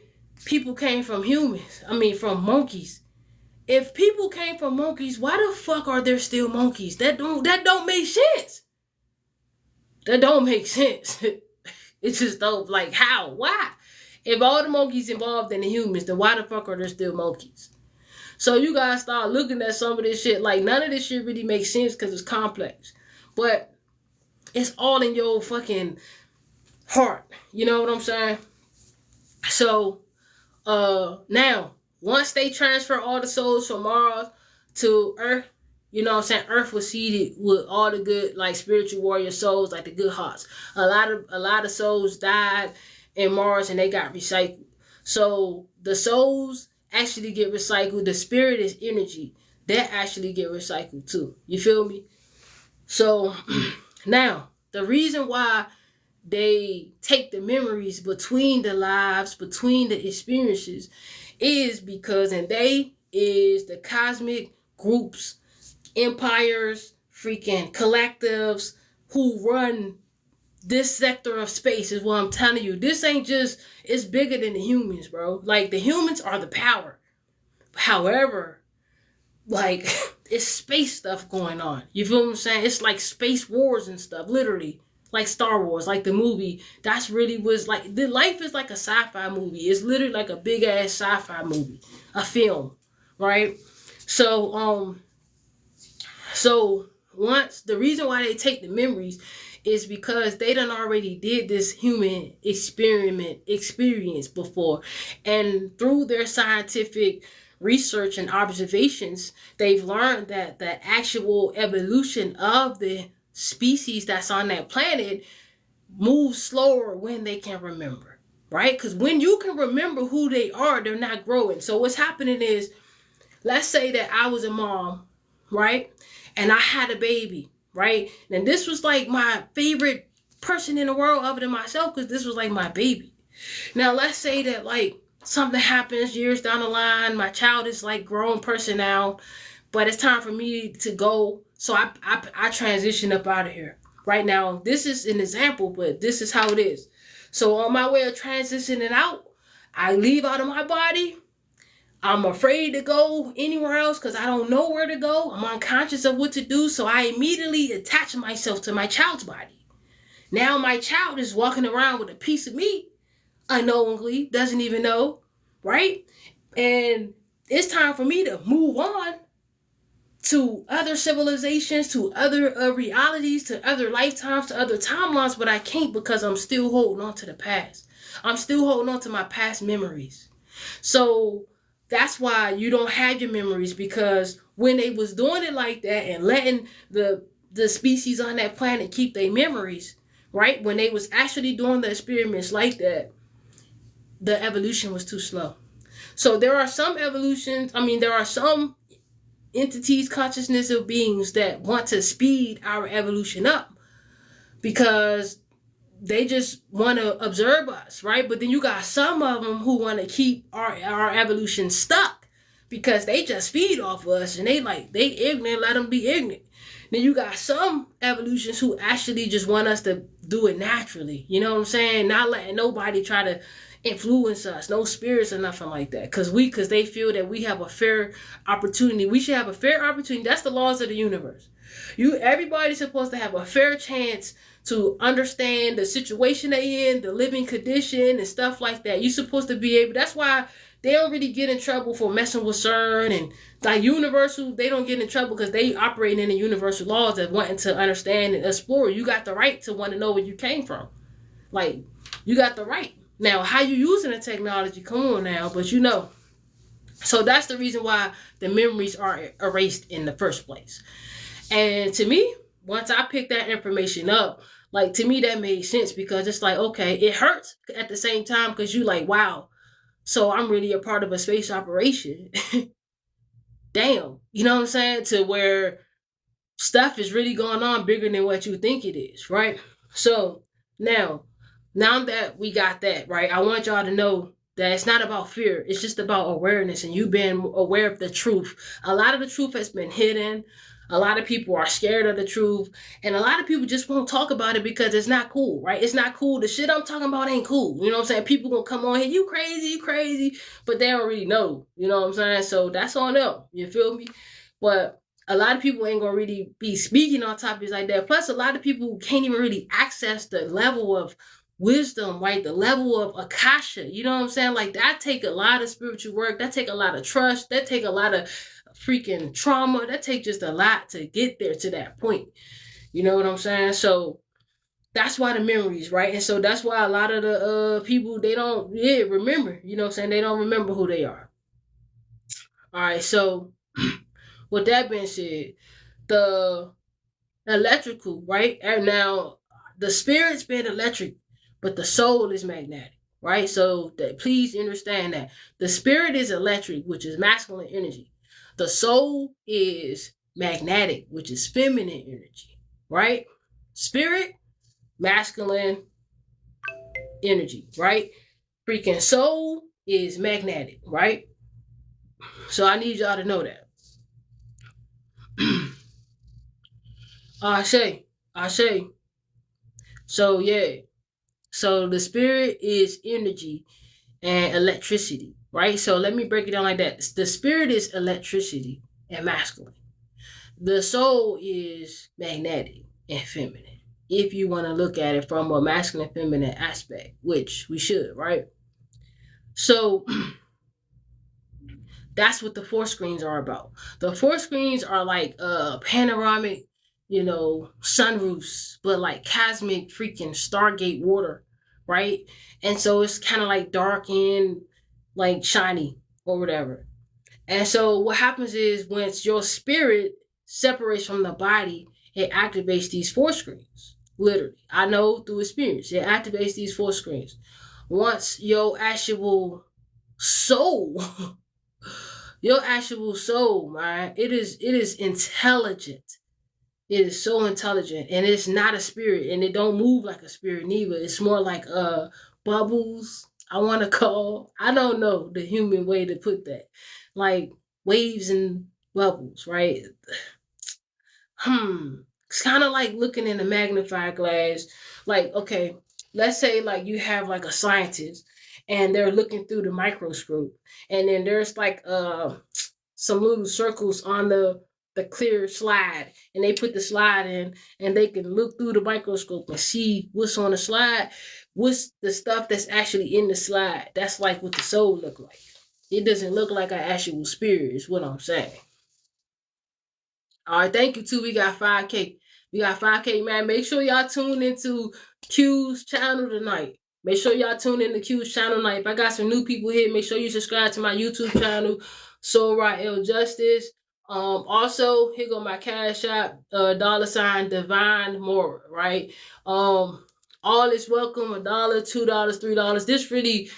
people came from from monkeys. If people came from monkeys, why the fuck are there still monkeys? That don't make sense. That don't make sense. It's just don't, like, how? Why? If all the monkeys involved in the humans, then why the fuck are there still monkeys? So you guys start looking at some of this shit, like none of this shit really makes sense because it's complex. But it's all in your fucking heart. You know what I'm saying? So, now, once they transfer all the souls from Mars to Earth, you know what I'm saying, Earth was seeded with all the good, like, spiritual warrior souls, like the good hearts. A lot of souls died in Mars and they got recycled. So the souls actually get recycled. The spirit is energy. That actually get recycled too. You feel me? So now, the reason why they take the memories between the lives, between the experiences, is because, and they is the cosmic groups, empires, freaking collectives who run this sector of space, is what I'm telling you. This ain't just, it's bigger than the humans, bro. Like, the humans are the power. However, like, it's space stuff going on. You feel what I'm saying? It's like space wars and stuff, literally. Like Star Wars, like the movie. That's really was like, the life is like a sci-fi movie. It's literally like a big ass sci-fi movie, a film, right? So once, the reason why they take the memories is because they done already did this human experience before. And through their scientific research and observations, they've learned that the actual evolution of the species that's on that planet moves slower when they can remember, right? Because when you can remember who they are, they're not growing. So what's happening is, let's say that I was a mom, right? And I had a baby, right? And this was like my favorite person in the world other than myself, because this was like my baby. Now, let's say that like something happens years down the line, my child is like grown person now, but it's time for me to go. So I transition up out of here. Right now, this is an example, but this is how it is. So on my way of transitioning out, I leave out of my body. I'm afraid to go anywhere else because I don't know where to go. I'm unconscious of what to do. So I immediately attach myself to my child's body. Now my child is walking around with a piece of me, unknowingly, doesn't even know, right? And it's time for me to move on to other civilizations, to other realities, to other lifetimes, to other timelines, but I can't because I'm still holding on to the past. I'm still holding on to my past memories. So that's why you don't have your memories, because when they was doing it like that and letting the species on that planet keep their memories, right? When they was actually doing the experiments like that, the evolution was too slow. So there are some there are some entities, consciousness of beings that want to speed our evolution up because they just want to observe us, right? But then you got some of them who want to keep our evolution stuck because they just feed off of us and they ignorant, let them be ignorant. Then you got some evolutions who actually just want us to do it naturally. You know what I'm saying? Not letting nobody try to influence us, no spirits or nothing like that. Because they feel that we have a fair opportunity. We should have a fair opportunity. That's the laws of the universe. Everybody's supposed to have a fair chance to understand the situation they in, the living condition, and stuff like that. You're supposed to be able. That's why they don't really get in trouble for messing with CERN and like universal. They don't get in trouble because they operate in the universal laws of wanting to understand and explore. You got the right to want to know where you came from. Like, you got the right. Now, how you using the technology, come on now, but So that's the reason why the memories are erased in the first place. And to me, once I picked that information up, like, to me, that made sense because it's like, okay, it hurts at the same time because you like, wow, so I'm really a part of a space operation. Damn. You know what I'm saying? To where stuff is really going on bigger than what you think it is, right? So now that we got that, right, I want y'all to know that it's not about fear. It's just about awareness and you being aware of the truth. A lot of the truth has been hidden. A lot of people are scared of the truth. And a lot of people just won't talk about it because it's not cool, right? It's not cool. The shit I'm talking about ain't cool. You know what I'm saying? People gonna come on here, you crazy. But they don't really know. You know what I'm saying? So that's on them. You feel me? But a lot of people ain't gonna really be speaking on topics like that. Plus, a lot of people can't even really access the level of wisdom, right? The level of akasha. You know what I'm saying? Like, that take a lot of spiritual work. That take a lot of trust. That take a lot of freaking trauma. That take just a lot to get there to that point. You know what I'm saying? So that's why the memories, right? And so that's why a lot of the people, they don't remember. You know what I'm saying? They don't remember who they are. All right, so with that being said, the electrical, right? And now the spirit's been electric, but the soul is magnetic, right? So please understand that the spirit is electric, which is masculine energy. The soul is magnetic, which is feminine energy, right? Spirit, masculine energy, right? Freaking soul is magnetic, right? So I need y'all to know that. I say. So yeah. So the spirit is energy and electricity, right? So let me break it down like that. The spirit is electricity and masculine. The soul is magnetic and feminine. If you want to look at it from a masculine feminine aspect, which we should, right? So that's what the four screens are about. The four screens are like panoramic, sunroofs, but like cosmic freaking Stargate water, right? And so it's kind of like dark and like shiny or whatever. And so what happens is once your spirit separates from the body, it activates these four screens. Literally, I know through experience, it activates these four screens. Once your actual soul man, it is intelligent. It is so intelligent, and it's not a spirit, and it don't move like a spirit neither. It's more like bubbles. I want to call. I don't know the human way to put that, like waves and bubbles, right? It's kind of like looking in a magnifying glass. Like, okay, let's say like you have like a scientist and they're looking through the microscope, and then there's like some little circles on the clear slide, and they put the slide in, and they can look through the microscope and see what's on the slide, what's the stuff that's actually in the slide. That's like what the soul look like. It doesn't look like an actual spirit, is what I'm saying. All right, thank you too. We got 5K. We got 5K, man. Make sure y'all tune into Q's channel tonight. Make sure y'all tune into Q's channel tonight. If I got some new people here, make sure you subscribe to my YouTube channel, Soul Right L Justice. Also, here go my cash app, $ divinemoira, right? All is welcome, $1, $2, $3. This really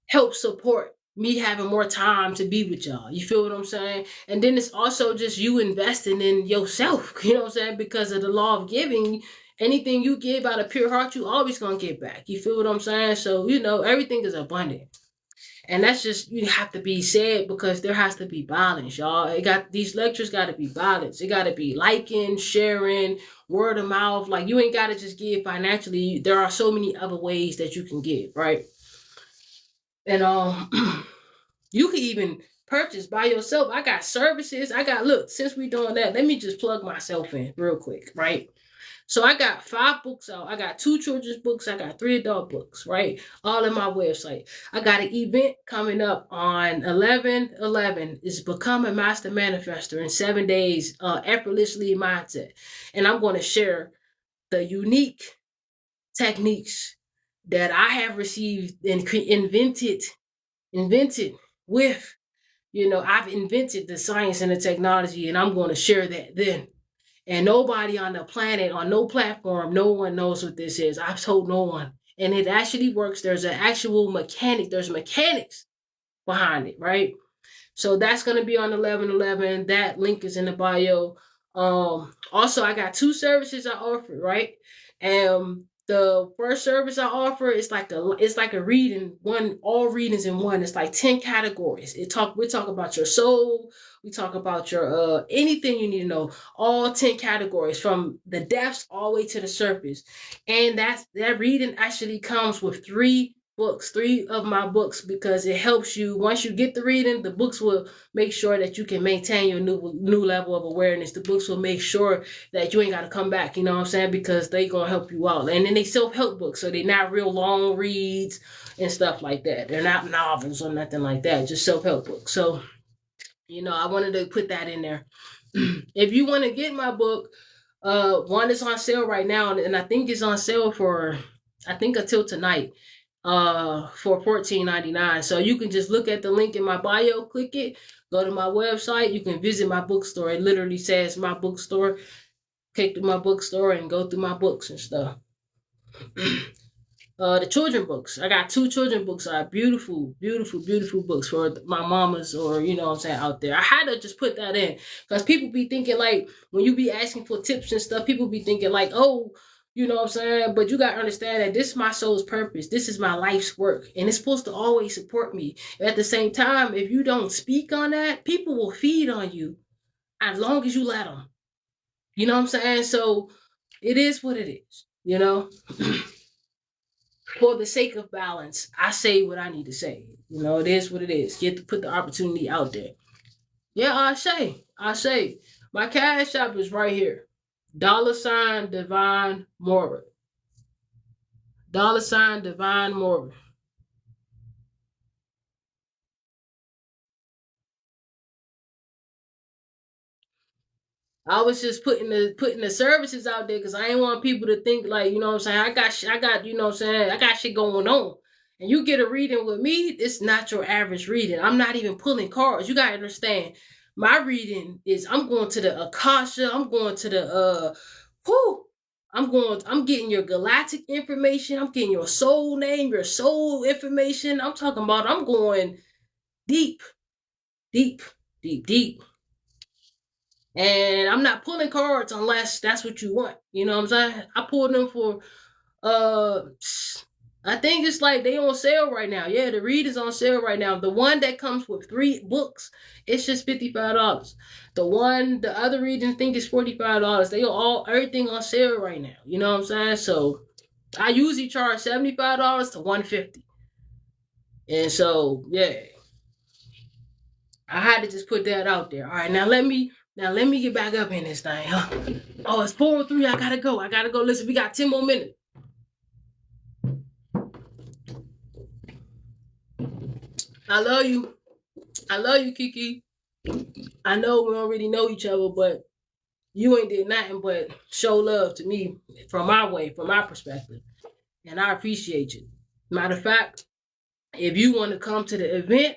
helps support me having more time to be with y'all. You feel what I'm saying? And then it's also just you investing in yourself, you know what I'm saying? Because of the law of giving, anything you give out of pure heart, you always gonna get back. You feel what I'm saying? So, everything is abundant. And that's just, you have to be said because there has to be balance, y'all. These lectures got to be balanced. It got to be liking, sharing, word of mouth. Like, you ain't got to just give financially. There are so many other ways that you can give, right? And you can even purchase by yourself. I got services. Look, since we doing that, let me just plug myself in real quick, right? So I got 5 books out. I got 2 children's books. I got 3 adult books, right? All in my website. I got an event coming up on 11/11. It's Become a Master Manifestor in 7 days, effortlessly mindset. And I'm going to share the unique techniques that I have received and invented with, I've invented the science and the technology, and I'm going to share that then. And nobody on the planet, on no platform, no one knows what this is. I've told no one. And it actually works. There's an actual mechanic. There's mechanics behind it, right? So that's going to be on 11/11. That link is in the bio. Also, I got 2 services I offer, right? And the first service I offer is like a reading, all readings in one. It's like 10 categories. We talk about your soul, we talk about your anything you need to know, all 10 categories from the depths all the way to the surface. And that reading actually comes with 3 books, 3 of my books, because it helps you. Once you get the reading, the books will make sure that you can maintain your new level of awareness. The books will make sure that you ain't got to come back, you know what I'm saying? Because they gonna help you out. And then they self-help books, so they're not real long reads and stuff like that. They're not novels or nothing like that, just self-help books. So, I wanted to put that in there. If you want to get my book, one is on sale right now, and I think it's on sale for, I think until tonight, for $14.99. So you can just look at the link in my bio, click it, go to my website. You can visit my bookstore. It literally says my bookstore. Click to my bookstore and go through my books and stuff. The children books. I got 2 children books. Are beautiful, beautiful, beautiful books for my mamas, or what I'm saying, out there. I had to just put that in because people be thinking, like, when you be asking for tips and stuff, people be thinking like, oh, you know what I'm saying? But you got to understand that this is my soul's purpose. This is my life's work. And it's supposed to always support me. At the same time, if you don't speak on that, people will feed on you as long as you let them. You know what I'm saying? So it is what it is, For the sake of balance, I say what I need to say. It is what it is. You have to put the opportunity out there. Yeah, I say. My cash app is right here. $ Divine Moira. $ Divine Moira. I was just putting the services out there because I ain't want people to think like, what I'm saying, I got, what I'm saying, I got shit going on. And you get a reading with me, it's not your average reading. I'm not even pulling cards. You gotta understand. My reading is, I'm going to the Akasha, I'm going to the I'm getting your galactic information, I'm getting your soul name, your soul information. I'm talking about, I'm going deep, deep, deep, deep. And I'm not pulling cards unless that's what you want. You know what I'm saying? I pulled them for uh I think it's like they on sale right now. Yeah, the read is on sale right now. The one that comes with 3 books, it's just $55. The other reading thing is $45. They all everything on sale right now. You know what I'm saying? So I usually charge $75 to $150. And so yeah, I had to just put that out there. All right, now let me get back up in this thing. Oh, it's 4:03. I gotta go. Listen, we got 10 more minutes. I love you, Kiki. I know we don't really know each other, but you ain't did nothing but show love to me from my perspective. And I appreciate you. Matter of fact, if you want to come to the event,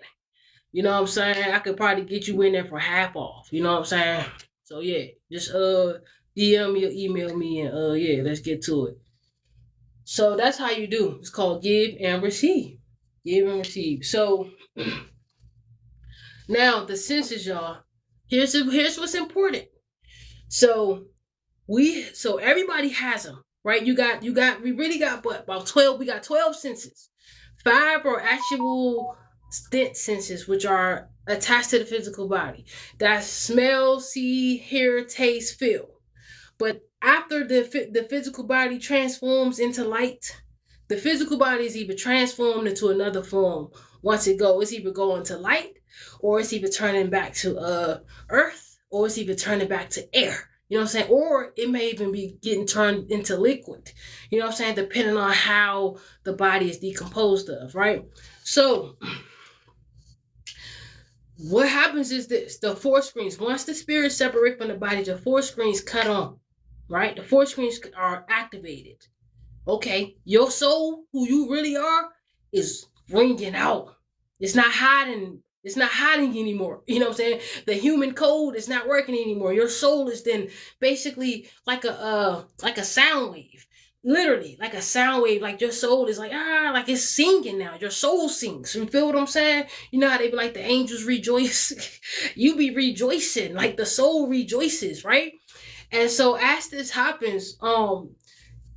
you know what I'm saying, I could probably get you in there for half off. You know what I'm saying? So yeah, just DM me or email me, and yeah, let's get to it. So that's how you do. It's called give and receive. Give and receive. So now the senses, y'all. Here's what's important. So everybody has them, right? We really got what, about 12. We got 12 senses. 5 are actual stent senses, which are attached to the physical body. That's smell, see, hear, taste, feel. But after the physical body transforms into light, the physical body is either transformed into another form, once it go, it's either going to light, or it's either turning back to earth, or it's either turning back to air. You know what I'm saying? Or it may even be getting turned into liquid. You know what I'm saying? Depending on how the body is decomposed of, right? So what happens is this: the four screens. Once the spirit separate from the body, the four screens cut on, right? The four screens are activated. Okay, your soul, who you really are, is ringing out. It's not hiding. It's not hiding anymore. You know what I'm saying? The human code is not working anymore. Your soul is then basically like a sound wave. Literally, like a sound wave. Like your soul is like like it's singing now. Your soul sings. You feel what I'm saying? You know how they be like the angels rejoice. You be rejoicing, like the soul rejoices, right? And so as this happens,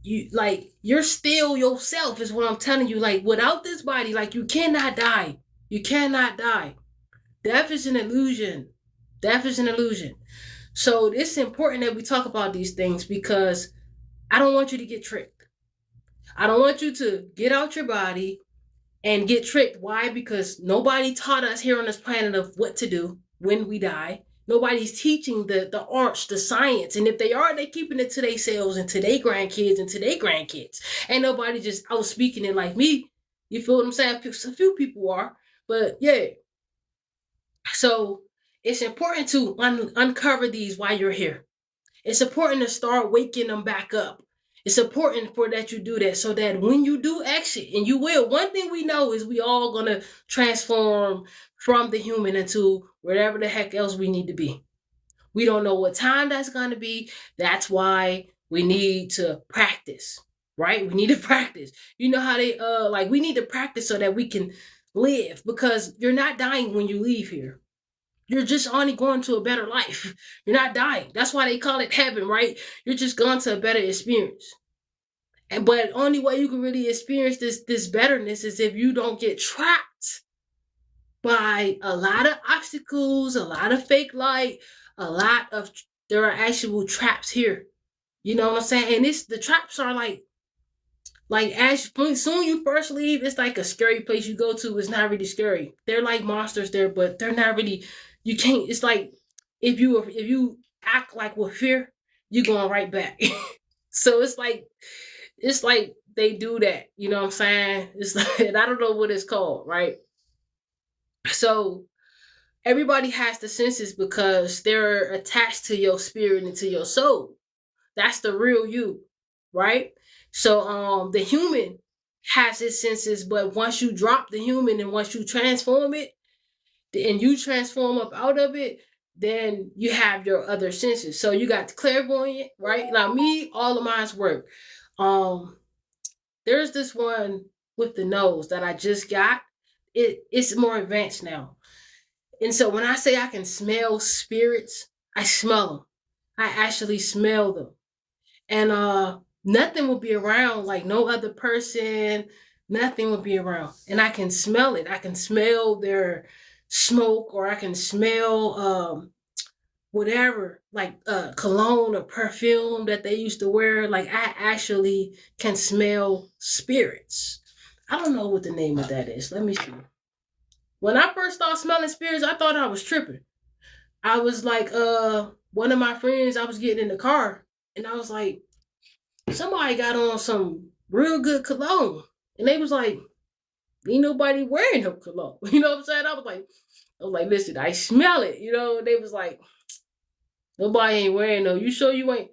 you're still yourself is what I'm telling you. Like without this body, like you cannot die. You cannot die. Death is an illusion. Death is an illusion. So it's important that we talk about these things because I don't want you to get tricked. I don't want you to get out your body and get tricked. Why? Because nobody taught us here on this planet of what to do when we die. Nobody's teaching the arts, the science. And if they are, they're keeping it to themselves and to their grandkids and to their grandkids. Ain't nobody just out speaking it like me. You feel what I'm saying? A few people are. But yeah. So it's important to uncover these while you're here. It's important to start waking them back up. It's important for that you do that so that when you do exit, and you will, one thing we know is we all going to transform from the human into whatever the heck else we need to be. We don't know what time that's going to be. That's why we need to practice, right? We need to practice. You know how they, we need to practice so that we can live, because you're not dying when you leave here. You're just only going to a better life. You're not dying. That's why they call it heaven, right? You're just going to a better experience. But only way you can really experience this betterness is if you don't get trapped by a lot of obstacles, a lot of fake light, there are actual traps here. You know what I'm saying? And the traps are like as soon you first leave, it's like a scary place you go to. It's not really scary. They're like monsters there, but they're not really. You can't. It's like if you act like with fear, you're going right back. So it's like they do that. You know what I'm saying? It's like, and I don't know what it's called, right? So everybody has the senses because they're attached to your spirit and to your soul. That's the real you, right? So the human has its senses, but once you drop the human and once you transform it and you transform up out of it, then you have your other senses. So you got the clairvoyant, right? Now me, all of mine's work. There's this one with the nose that I just got. It's more advanced now. And so when I say I can smell spirits, I smell them. I actually smell them. And nothing will be around, like no other person, nothing will be around. And I can smell it. I can smell their smoke, or I can smell whatever, like cologne or perfume that they used to wear. Like I actually can smell spirits. I don't know what the name of that is. Let me see. When I first started smelling spirits, I thought I was tripping. I was like, one of my friends, I was getting in the car and I was like, somebody got on some real good cologne. And they was like, ain't nobody wearing no cologne. You know what I'm saying? I was like, listen, I smell it. You know, they was like, nobody ain't wearing no. You sure you ain't?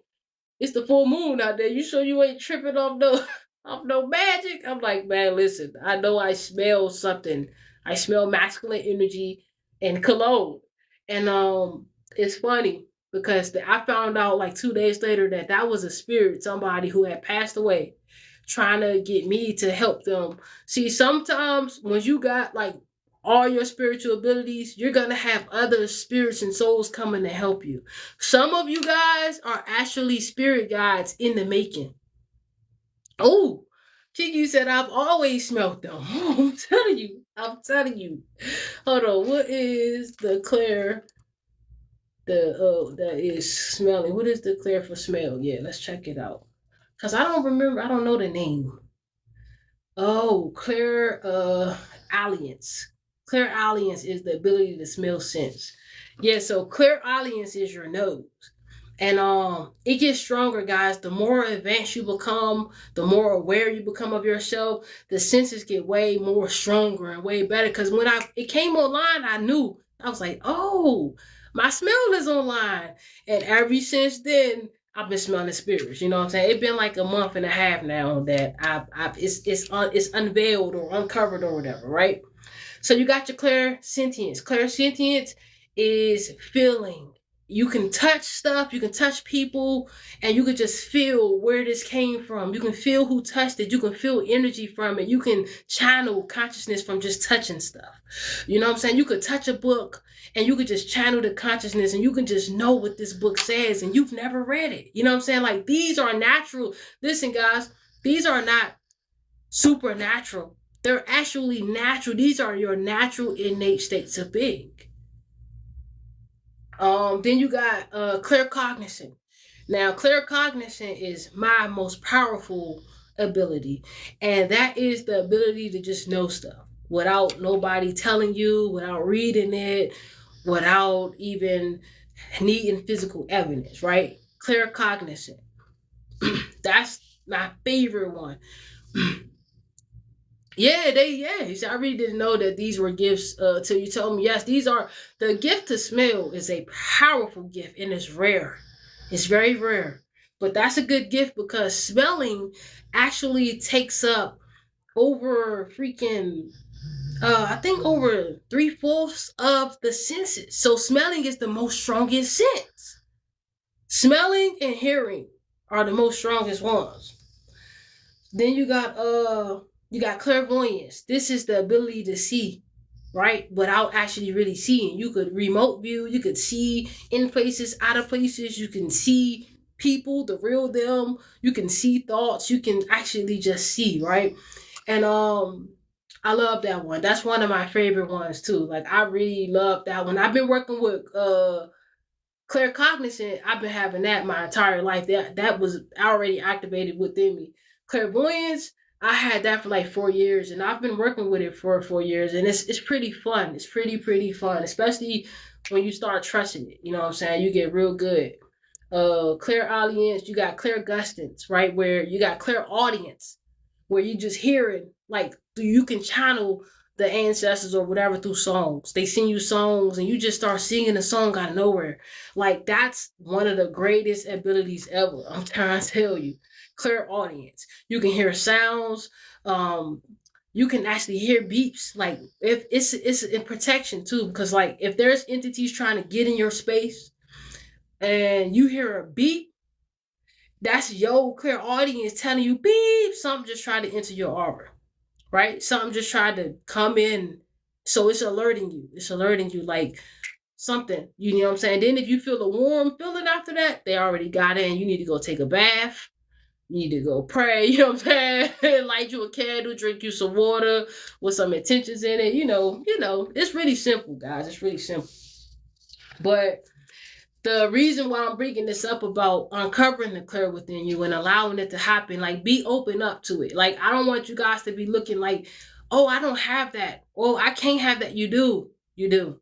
It's the full moon out there. You sure you ain't tripping off no magic? I'm like, man, listen, I know I smell something. I smell masculine energy and cologne. And it's funny because I found out like 2 days later that was a spirit, somebody who had passed away, trying to get me to help them. See, sometimes when you got like all your spiritual abilities, you're going to have other spirits and souls coming to help you. Some of you guys are actually spirit guides in the making. Oh, Kiki said, I've always smelled them. Oh, I'm telling you. Hold on, what is the clear? That is smelling. What is the clear for smell? Yeah, let's check it out. Cause I don't know the name. Oh, clear clairaudience. Clairaudience is the ability to smell scents. Yeah, so clairaudience is your nose. And it gets stronger, guys. The more advanced you become, the more aware you become of yourself, the senses get way more stronger and way better. Because when it came online, I knew. I was like, oh, my smell is online. And ever since then, I've been smelling spirits. You know what I'm saying? It's been like a month and a half now that it's unveiled or uncovered or whatever, right? So you got your clairsentience. Clairsentience is feeling. You can touch stuff, you can touch people, and you can just feel where this came from. You can feel who touched it. You can feel energy from it. You can channel consciousness from just touching stuff. You know what I'm saying? You could touch a book and you could just channel the consciousness and you can just know what this book says and you've never read it. You know what I'm saying? Like, these are natural. Listen, guys, these are not supernatural. They're actually natural. These are your natural innate states of being. Then you got claircognizant. Now, claircognizant is my most powerful ability, and that is the ability to just know stuff without nobody telling you, without reading it, without even needing physical evidence, right? Claircognizant. That's my favorite one. Yeah, I really didn't know that these were gifts till you told me. Yes, these are the gift to smell is a powerful gift and it's rare. It's very rare. But that's a good gift because smelling actually takes up over freaking I think over 3/4 of the senses. So smelling is the most strongest sense. Smelling and hearing are the most strongest ones. Then you got clairvoyance. This is the ability to see, right? Without actually really seeing. You could remote view. You could see in places, out of places. You can see people, the real them. You can see thoughts. You can actually just see, right? And I love that one. That's one of my favorite ones too. Like, I really love that one. I've been working with claircognizant. I've been having that my entire life. That was already activated within me. Clairvoyance, I had that for like 4 years, and I've been working with it for 4 years, and it's pretty fun. It's pretty fun, especially when you start trusting it. You know what I'm saying? You get real good. Clairaudience, you got clairgustance, right? Where you got clairaudience, where you just hearing, like, you can channel the ancestors or whatever through songs. They sing you songs and you just start singing a song out of nowhere. Like, that's one of the greatest abilities ever. I'm trying to tell you. Clairaudience. You can hear sounds. You can actually hear beeps. Like, if it's in protection too, because like if there's entities trying to get in your space and you hear a beep, that's your clairaudience telling you beep. Something just tried to enter your aura, right? Something just tried to come in. So it's alerting you. It's alerting you like something. You know what I'm saying? Then if you feel a warm feeling after that, they already got in. You need to go take a bath. You need to go pray, you know what I'm saying? Light you a candle, drink you some water with some intentions in it. You know, it's really simple, guys. It's really simple. But the reason why I'm bringing this up about uncovering the clair within you and allowing it to happen, like, be open up to it. Like, I don't want you guys to be looking like, oh, I don't have that. Oh, I can't have that. You do. You do.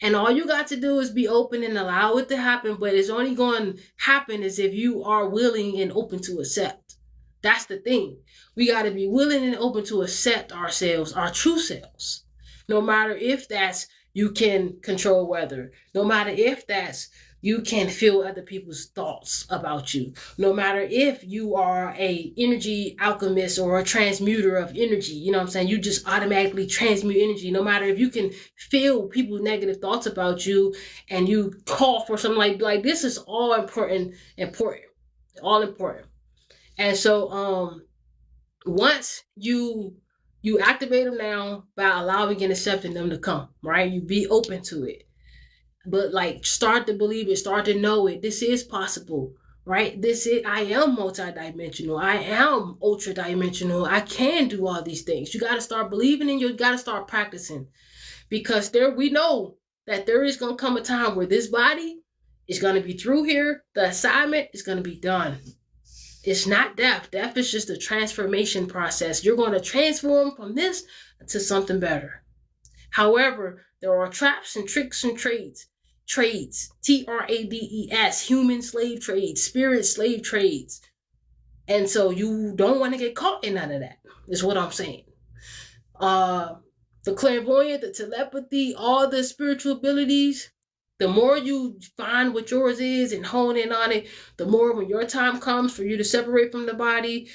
And all you got to do is be open and allow it to happen. But it's only going to happen as if you are willing and open to accept. That's the thing. We got to be willing and open to accept ourselves, our true selves. No matter if that's you can control weather. No matter if that's you can feel other people's thoughts about you. No matter if you are a energy alchemist or a transmuter of energy, you know what I'm saying? You just automatically transmute energy. No matter if you can feel people's negative thoughts about you and you call for something like this is all important, all important. And so once you activate them now by allowing and accepting them to come, right? You be open to it. But like, start to believe it, start to know it. This is possible, right? I am multidimensional. I am ultra dimensional. I can do all these things. You got to start believing and you got to start practicing, because we know that there is going to come a time where this body is going to be through here. The assignment is going to be done. It's not death. Death is just a transformation process. You're going to transform from this to something better. However, there are traps and tricks and trades, trades, human slave trades, spirit slave trades. And so you don't want to get caught in none of that, is what I'm saying. The clairvoyant, the telepathy, all the spiritual abilities, the more you find what yours is and hone in on it, the more when your time comes for you to separate from the body,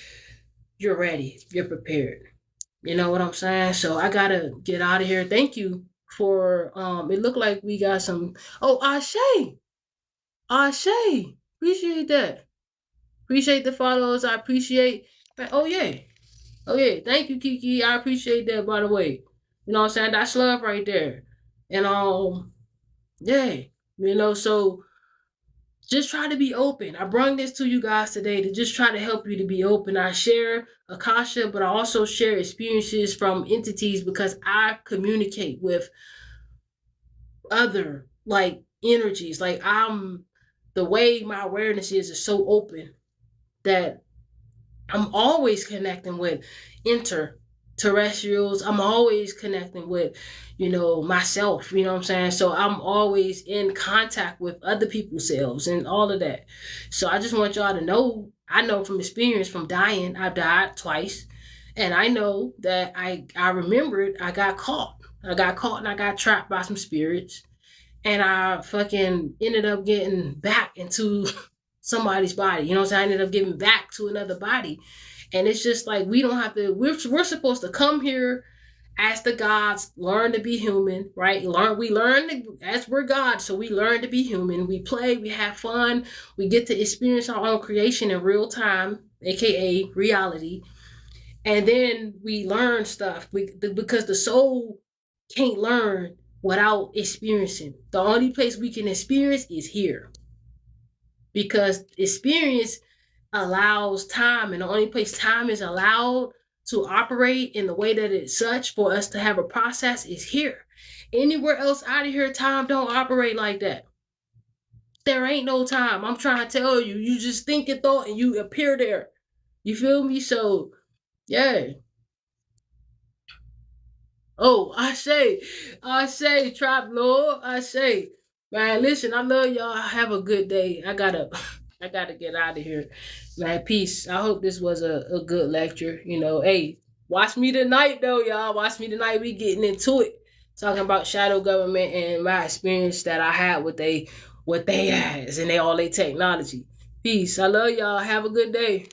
you're ready, you're prepared. You know what I'm saying? So I gotta get out of here. Thank you for it looked like we got some Ashe. Appreciate that. Appreciate the follows. I appreciate oh yeah. Thank you, Kiki. I appreciate that, by the way. You know what I'm saying? That's love right there. And yeah. So just try to be open. I brought this to you guys today to just try to help you to be open. I share Akasha, but I also share experiences from entities because I communicate with other energies. The way my awareness is so open that I'm always connecting with interterrestrials. I'm always connecting with, myself, you know what I'm saying? So I'm always in contact with other people's selves and all of that. So I just want y'all to know, I know from experience from dying, I've died twice. And I know that I remembered I got caught. And I got trapped by some spirits. And I fucking ended up getting back into somebody's body. You know what I'm saying? I ended up giving back to another body. And it's just like, we don't have to, we're supposed to come here as the gods, learn to be human, right? As we're gods, so we learn to be human. We play, we have fun, we get to experience our own creation in real time, aka reality. And then we learn stuff because the soul can't learn without experiencing. The only place we can experience is here. Because experience allows time, and the only place time is allowed to operate in the way that it's such for us to have a process is here. Anywhere else out of here, time don't operate like that. There ain't no time. I'm trying to tell you. You just think a thought and you appear there. You feel me? So, yeah. Oh, I say, Trap Lord, I say, man, listen, I love y'all. Have a good day. I gotta get out of here, man. Peace. I hope this was a good lecture. Hey, watch me tonight though, y'all. Watch me tonight. We getting into it, talking about shadow government and my experience that I had with what they has and all their technology. Peace. I love y'all. Have a good day.